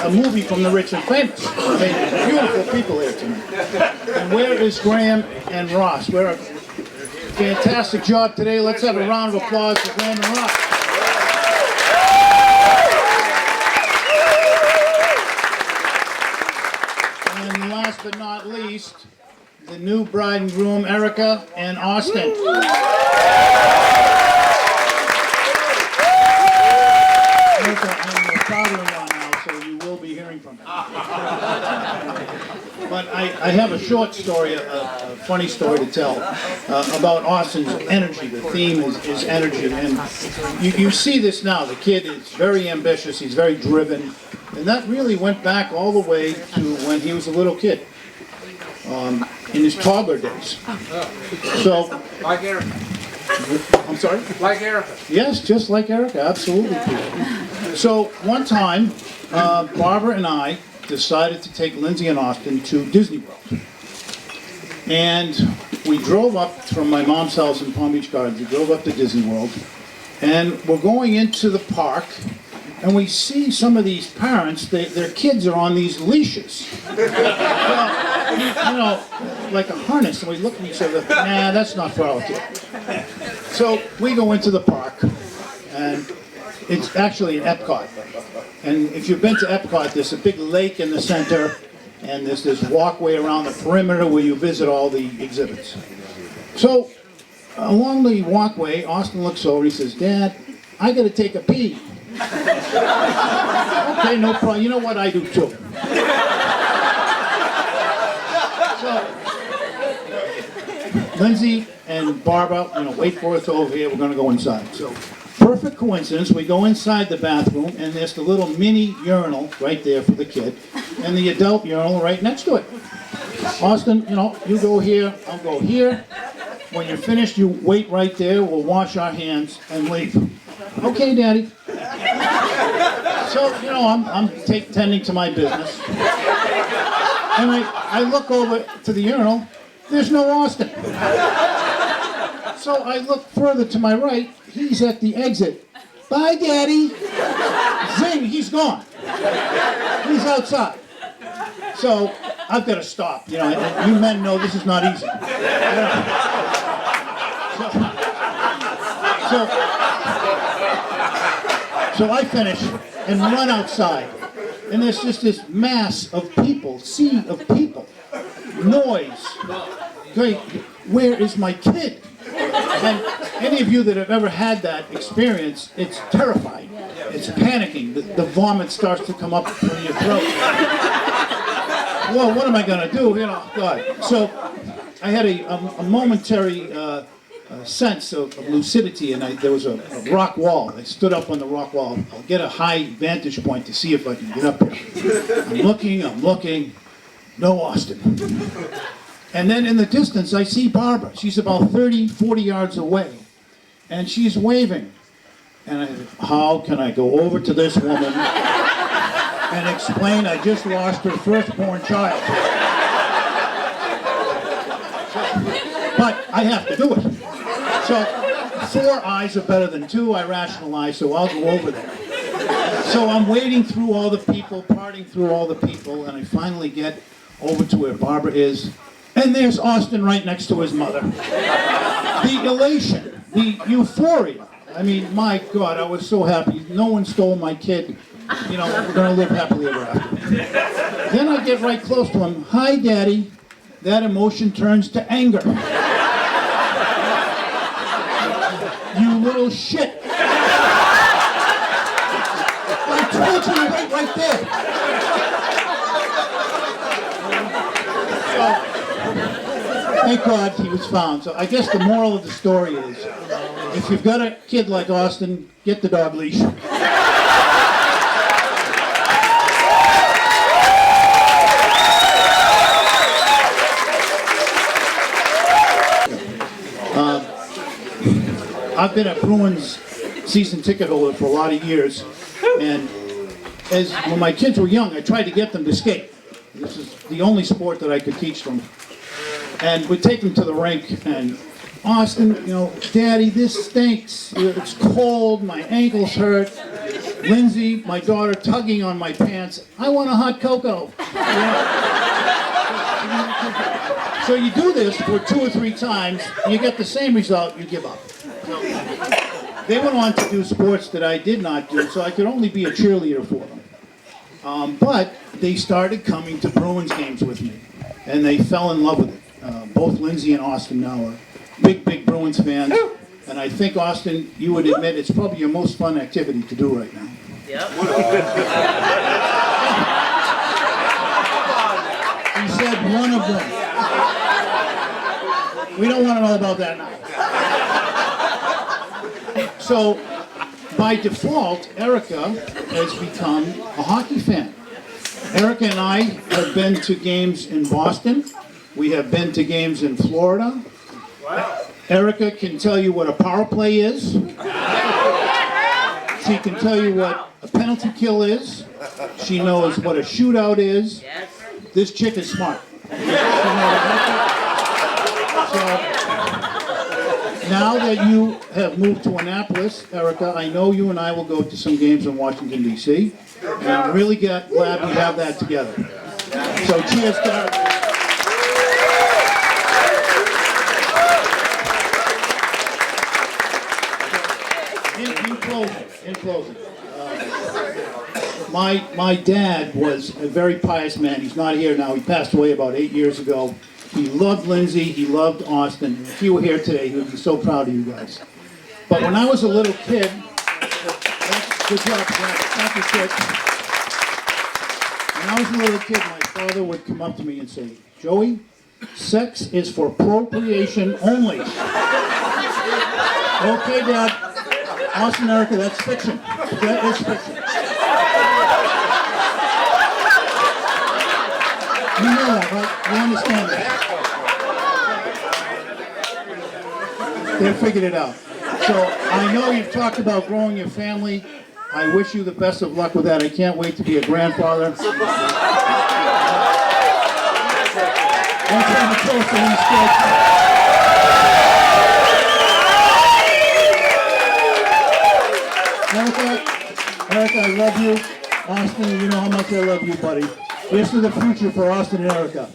a movie from the rich and famous. I mean, beautiful people here tonight. And where is Graham and Ross? We're a fantastic job today. Let's have a round of applause for Graham and Ross. And last but not least, the new bride and groom, Erica and Austin. I'm your father-in-law now, so you will be hearing from him. But I have a short story, a funny story to tell about Austin's energy. The theme is energy, and you see this now. The kid is very ambitious. He's very driven, and that really went back all the way to when he was a little kid, in his toddler days. So, Like Erica. I'm sorry? Like Erica. Yes, just like Erica, absolutely. So one time, Barbara and I decided to take Lindsay and Austin to Disney World. And we drove up from my mom's house in Palm Beach Gardens. We drove up to Disney World. And we're going into the park, and we see some of these parents, their kids are on these leashes. Well, you know, like a harness. And we look at each other, nah, that's not for our kid. So we go into the park, and it's actually an Epcot. And if you've been to Epcot, there's a big lake in the center, and there's this walkway around the perimeter where you visit all the exhibits. So along the walkway, Austin looks over, he says, Dad, I gotta take a pee. Okay, no problem. You know what? I do too. So Lindsay and Barbara, wait for us over here. We're going to go inside. So, perfect coincidence. We go inside the bathroom, and there's the little mini urinal right there for the kid, and the adult urinal right next to it. Austin, you go here, I'll go here. When you're finished, you wait right there. We'll wash our hands and leave. Okay, Daddy. So, I'm tending to my business, and I look over to the urinal. There's no Austin. So I look further to my right. He's at the exit. Bye, Daddy. Zing, he's gone. He's outside. So I've got to stop. And you men know this is not easy. So I finish and run outside. And there's just this mass of people, sea of people. Noise. Great, where is my kid? And any of you that have ever had that experience, it's terrifying. It's panicking. The vomit starts to come up from your throat. Well, what am I going to do? God. So I had a momentary sense of lucidity, and there was a rock wall. I stood up on the rock wall. I'll get a high vantage point to see if I can get up here. I'm looking. No Austin. And then in the distance, I see Barbara. She's about 30, 40 yards away. And she's waving. And how can I go over to this woman and explain I just lost her firstborn child? But I have to do it. So 4 eyes are better than 2, I rationalize, so I'll go over there. So I'm wading through all the people, parting through all the people, and I finally get over to where Barbara is, and there's Austin right next to his mother. The elation, the euphoria. I mean, my God, I was so happy. No one stole my kid. We're going to live happily ever after. Then I get right close to him. Hi, Daddy. That emotion turns to anger. You little shit. I told you to wait right there. Thank God he was found. So I guess the moral of the story is, if you've got a kid like Austin, get the dog leash. I've been a Bruins season ticket holder for a lot of years, and when my kids were young, I tried to get them to skate. This is the only sport that I could teach them. And we'd take them to the rink, and Austin, Daddy, this stinks. It's cold, my ankles hurt. Lindsay, my daughter, tugging on my pants. I want a hot cocoa. So you do this for 2 or 3 times, and you get the same result, you give up. They went on to do sports that I did not do, so I could only be a cheerleader for them. But they started coming to Bruins games with me, and they fell in love with it. Both Lindsay and Austin now are big, big Bruins fans, and I think, Austin, you would admit it's probably your most fun activity to do right now. Yep. He said one of them. We don't want to know about that now. So, by default, Erica has become a hockey fan. Erica and I have been to games in Boston. We have been to games in Florida. Wow. Erica can tell you what a power play is. She can tell you what a penalty kill is. She knows what a shootout is. This chick is smart. So, now that you have moved to Annapolis, Erica, I know you and I will go to some games in Washington, D.C. And I'm really glad we have that together. So cheers to Erica. In closing, my dad was a very pious man. He's not here now. He passed away about 8 years ago. He loved Lindsay. He loved Austin. If he were here today, he would be so proud of you guys. But when I was a little kid, good job, thank you, kid. When I was a little kid, my father would come up to me and say, "Joey, sex is for procreation only." Okay, Dad. Austin, Erica, that's fiction. That is fiction. You know that, right? You understand that? They figured it out. So I know you've talked about growing your family. I wish you the best of luck with that. I can't wait to be a grandfather. Let's have a toast to these kids. Erica, I love you. Austin, you know how much I love you, buddy. Here's to the future for Austin and Erica.